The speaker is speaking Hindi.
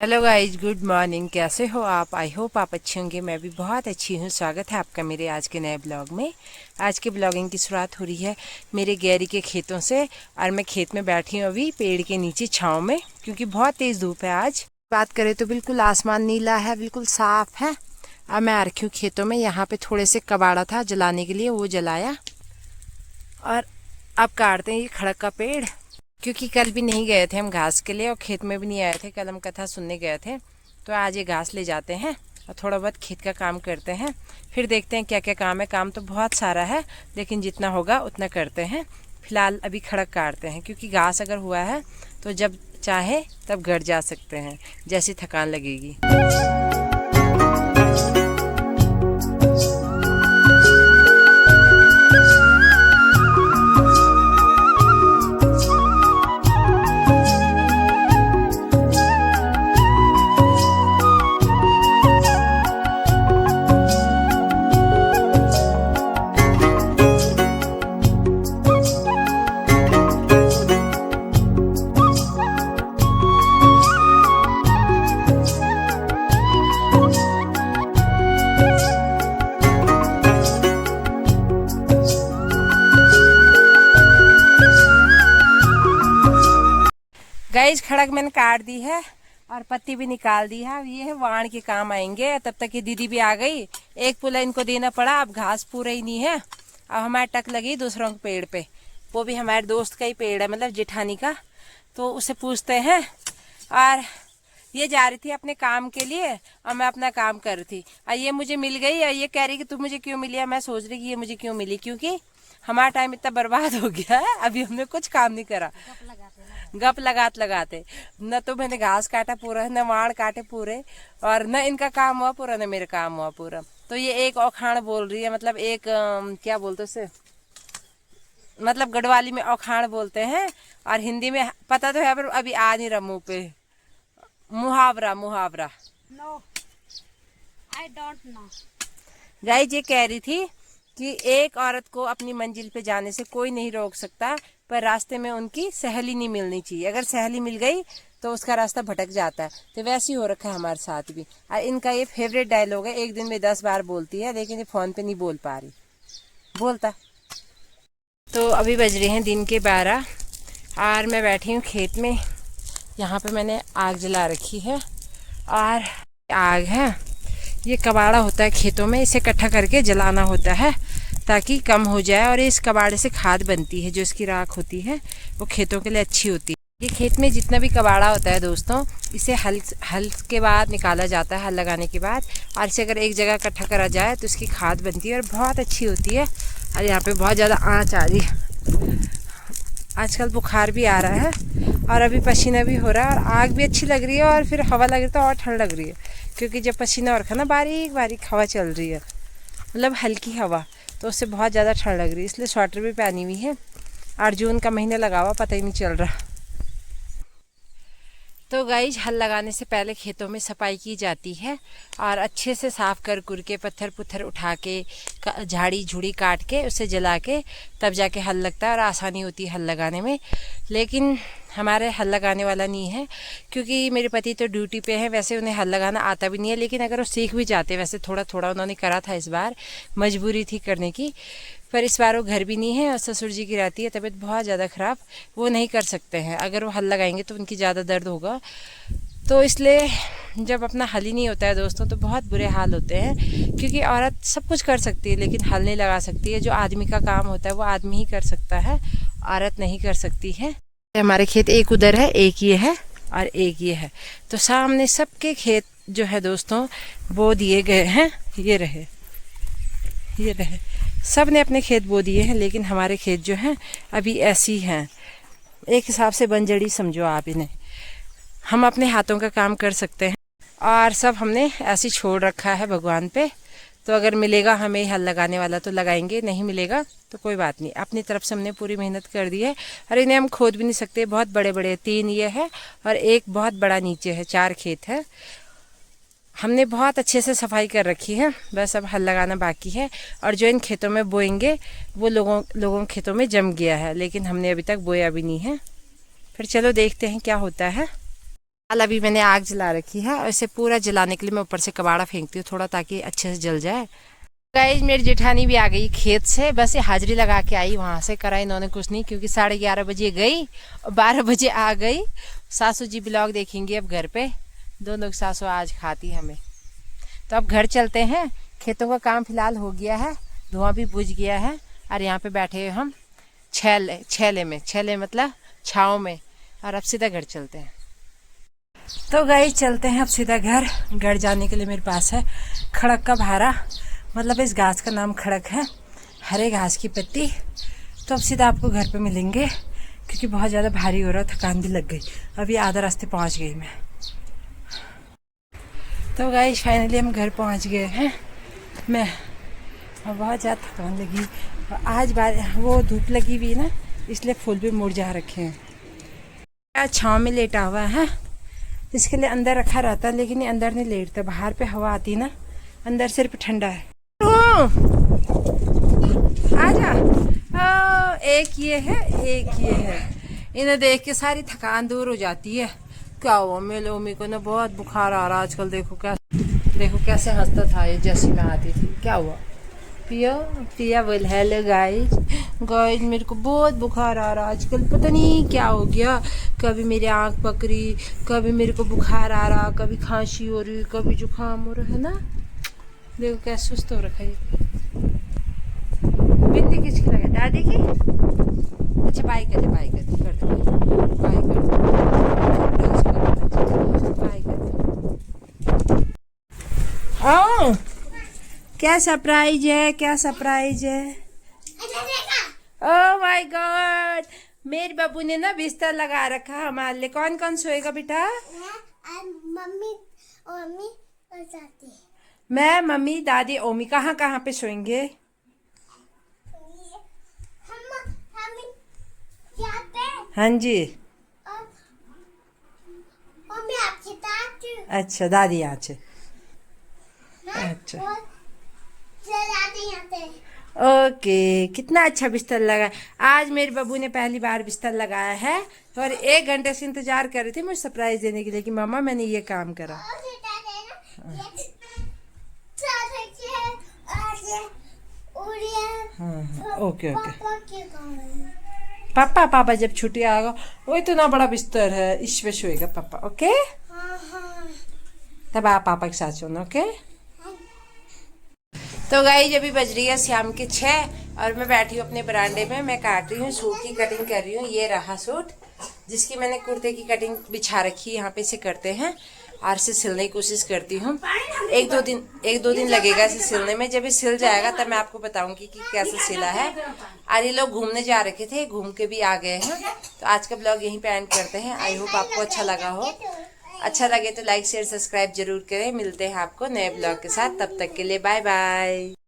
Hello guys, good morning. कैसे हो आप? आई होप आप अच्छे होंगे। मैं भी बहुत अच्छी हूँ। स्वागत है आपका मेरे आज के नए ब्लॉग में। आज के ब्लॉगिंग की शुरुआत हो रही है मेरे गैरी के खेतों से। और मैं खेत में बैठी हूँ अभी पेड़ के नीचे छाँव में, क्योंकि बहुत तेज़ धूप है आज। बात करें तो बिल्कुल आसमान नीला है, बिल्कुल साफ है। अब मैं आ रखी हूँ खेतों में। यहाँ पे थोड़े से कबाड़ा था जलाने के लिए, वो जलाया और अब काटते हैं ये खड़क का पेड़, क्योंकि कल भी नहीं गए थे हम घास के लिए और खेत में भी नहीं आए थे। कल हम कथा सुनने गए थे, तो आज ये घास ले जाते हैं और थोड़ा बहुत खेत का काम करते हैं। फिर देखते हैं क्या क्या काम है। काम तो बहुत सारा है, लेकिन जितना होगा उतना करते हैं। फिलहाल अभी खड़क काटते हैं, क्योंकि घास अगर हुआ है तो जब चाहे तब घर जा सकते हैं, जैसी थकान लगेगी। गाइस, खड़क मैंने काट दी है और पत्ती भी निकाल दी है। अब ये है वाण के काम आएंगे। तब तक ये दीदी भी आ गई। एक पुला इनको देना पड़ा। अब घास पूरा ही नहीं है। अब हमारे टक लगी दूसरों के पेड़ पे। वो भी हमारे दोस्त का ही पेड़ है, मतलब जेठानी का। तो उसे पूछते हैं। और ये जा रही थी अपने काम के लिए और मैं अपना काम कर रही थी। और ये मुझे मिल गई और ये कह रही कि तू मुझे क्यों मिली है। मैं सोच रही कि ये मुझे क्यों मिली, क्योंकि हमारा टाइम इतना बर्बाद हो गया है। अभी हमने कुछ काम नहीं करा। गप लगाते लगाते न तो मैंने घास काटा पूरा, न वाड़ काटे पूरे, और न इनका काम हुआ पूरा, न मेरा काम हुआ पूरा। तो ये एक औखाण बोल रही है, मतलब एक क्या बोलते उसे, मतलब गढ़वाली में औखाण बोलते हैं और हिंदी में पता तो है पर अभी आ नहीं रहा मुंह पे। मुहावरा, मुहावरा। No, I don't know. Guys, ये कह रही थी कि एक औरत को अपनी मंजिल पे जाने से कोई नहीं रोक सकता, पर रास्ते में उनकी सहेली नहीं मिलनी चाहिए। अगर सहेली मिल गई तो उसका रास्ता भटक जाता है। तो वैसे ही हो रखा है हमारे साथ भी। और इनका ये फेवरेट डायलॉग है। एक दिन में 10 बार बोलती है, लेकिन ये फोन पे नहीं बोल पा रही। बोलता। तो अभी बज रहे हैं दिन के 12 और मैं बैठी हूँ खेत में। यहाँ पे मैंने आग जला रखी है और आग है, ये कबाड़ा होता है खेतों में, इसे इकट्ठा करके जलाना होता है ताकि कम हो जाए। और इस कबाड़े से खाद बनती है, जो इसकी राख होती है वो खेतों के लिए अच्छी होती है। ये खेत में जितना भी कबाड़ा होता है दोस्तों, इसे हल के बाद निकाला जाता है, हल लगाने के बाद। और इसे अगर एक जगह इकट्ठा करा जाए तो इसकी खाद बनती है और बहुत अच्छी होती है। और यहाँ पे बहुत ज़्यादा आँच आ रही है। आजकल बुखार भी आ रहा है और अभी पसीना भी हो रहा है और आग भी अच्छी लग रही है। और फिर हवा लग रही है तो और ठंड लग रही है, क्योंकि जब पसीना और ना बारीक बारीक हवा चल रही है, मतलब हल्की हवा, तो उससे बहुत ज़्यादा ठंड लग रही है। इसलिए स्वेटर भी पहनी हुई है। और जून का महीना लगा हुआ, पता ही नहीं चल रहा। तो गाइज, हल लगाने से पहले खेतों में सफाई की जाती है और अच्छे से साफ कर के पत्थर पुत्थर उठा के झाड़ी झुड़ी काट के उसे जला के तब जाके हल लगता है और आसानी होती है हल लगाने में। लेकिन हमारे हल लगाने वाला नहीं है, क्योंकि मेरे पति तो ड्यूटी पे है। वैसे उन्हें हल लगाना आता भी नहीं है, लेकिन अगर वो सीख भी जाते, वैसे थोड़ा थोड़ा उन्होंने करा था, इस बार मजबूरी थी करने की। पर इस बार वो घर भी नहीं है और ससुर जी की रहती है तबीयत बहुत ज़्यादा ख़राब, वो नहीं कर सकते हैं। अगर वो हल लगाएंगे तो उनकी ज़्यादा दर्द होगा। तो इसलिए जब अपना हल ही नहीं होता है दोस्तों, तो बहुत बुरे हाल होते हैं। क्योंकि औरत सब कुछ कर सकती है, लेकिन हल नहीं लगा सकती है। जो आदमी का काम होता है वो आदमी ही कर सकता है, औरत नहीं कर सकती है। हमारे खेत एक उधर है, एक ये है और एक ये है। तो सामने सबके खेत जो है दोस्तों बो दिए गए हैं। ये रहे, ये रहे, सब ने अपने खेत बो दिए हैं। लेकिन हमारे खेत जो हैं अभी ऐसी हैं, एक हिसाब से बंजड़ी समझो आप इन्हें। हम अपने हाथों का काम कर सकते हैं और सब हमने ऐसे छोड़ रखा है भगवान पे। तो अगर मिलेगा हमें हल लगाने वाला तो लगाएंगे, नहीं मिलेगा तो कोई बात नहीं। अपनी तरफ से हमने पूरी मेहनत कर दी है और इन्हें हम खोद भी नहीं सकते। बहुत बड़े बड़े, 3 ये है और एक बहुत बड़ा नीचे है, 4 खेत है। हमने बहुत अच्छे से सफाई कर रखी है, बस अब हल लगाना बाकी है। और जो इन खेतों में बोएंगे वो लोगों खेतों में जम गया है, लेकिन हमने अभी तक बोया भी नहीं है। फिर चलो देखते हैं क्या होता है। अभी मैंने आग जला रखी है और इसे पूरा जलाने के लिए मैं ऊपर से कबाड़ा फेंकती हूँ थोड़ा, ताकि अच्छे से जल जाए। गाइस मेरी जेठानी भी आ गई खेत से, बस ये हाजिरी लगा के आई, वहाँ से करा इन्होंने कुछ नहीं, क्योंकि 11:30 बजे गई और 12 बजे आ गई। सासू जी ब्लॉग देखेंगे अब घर पे, दोनों की सासू आज खाती हमें। तो अब घर चलते हैं, खेतों का काम फिलहाल हो गया है, धुआं भी बुझ गया है और यहाँ पे बैठे हम छेले मतलब छाँव में, और अब सीधा घर चलते हैं। तो गाइस चलते हैं अब सीधा घर जाने के लिए मेरे पास है खड़क का भारा, मतलब इस घास का नाम खड़क है, हरे घास की पत्ती। तो अब सीधा आपको घर पे मिलेंगे, क्योंकि बहुत ज़्यादा भारी हो रहा, थकान भी लग गई। अभी आधा रास्ते पहुंच गई मैं। तो गाइस फाइनली हम घर पहुंच गए हैं। मैं बहुत ज़्यादा थकान लगी, और आज वो धूप लगी हुई ना, इसलिए फूल भी मुरझा रखे हैं। छाँव में लेटा हुआ है, इसके लिए अंदर रखा रहता, लेकिन ये अंदर नहीं लेटता, बाहर पे हवा आती ना, अंदर सिर्फ ठंडा है। आजा। एक ये है, एक ये है, इन्हें देख के सारी थकान दूर हो जाती है। क्या हुआ मेरे ओमी को ना, बहुत बुखार आ रहा आजकल। देखो कैसे हंसता था ये जैसी मैं आती थी। क्या हुआ पिया बोल हेलो गाइस मेरे को बहुत बुखार आ रहा आजकल, पता नहीं क्या हो गया। कभी मेरी आँख पकड़ी, कभी मेरे को बुखार आ रहा, कभी खांसी हो रही, कभी जुकाम हो रहा है ना। देखो क्या सुस्त हो रखा है। बिंदी किसकी लगा, दादी की? अच्छा बाय कर दे बाय कर दे बाय कर दे। ओ क्या सरप्राइज है, क्या सरप्राइज है। ओह माय गॉड, मेरे बाबू ने ना बिस्तर लगा रखा हमारे लिए। कौन कौन सोएगा बेटा? मम्मी और जाती है। मैं, मम्मी, दादी, ओमी। कहाँ कहाँ पे सोएंगे? हाँ जी। मम्मी आपकी दादी। अच्छा दादी यहाँ से। अच्छा ओके, कितना अच्छा बिस्तर लगा। आज मेरे बब्बू ने पहली बार बिस्तर लगाया है, और 1 घंटे से इंतजार कर रहे थे मुझे सरप्राइज देने के लिए कि मामा मैंने ये काम करा। हाँ ओके ओके। पापा जब छुट्टी आएगा, वो इतना बड़ा बिस्तर है, इस पे सोएगा पापा। ओके तब आप पापा के साथ सोना। ओके तो गाइस अभी बज रही है शाम के 6 और मैं बैठी हूँ अपने बरामदे में। मैं काट रही हूँ सूट की कटिंग कर रही हूँ। ये रहा सूट जिसकी मैंने कुर्ते की कटिंग बिछा रखी है, यहाँ पे से करते हैं और इसे सिलने की कोशिश करती हूँ। एक दो दिन लगेगा इसे सिलने में। जब ये सिल जाएगा तब मैं आपको बताऊंगी कि कैसे सिला है। और ये लोग घूमने जा रखे थे, घूम के भी आ गए हैं। तो आज का ब्लॉग यहीं पे एंड करते हैं। आई होप आपको अच्छा लगा हो। अच्छा लगे तो लाइक शेयर सब्सक्राइब जरूर करें। मिलते हैं आपको नए ब्लॉग के साथ, तब तक के लिए बाय बाय।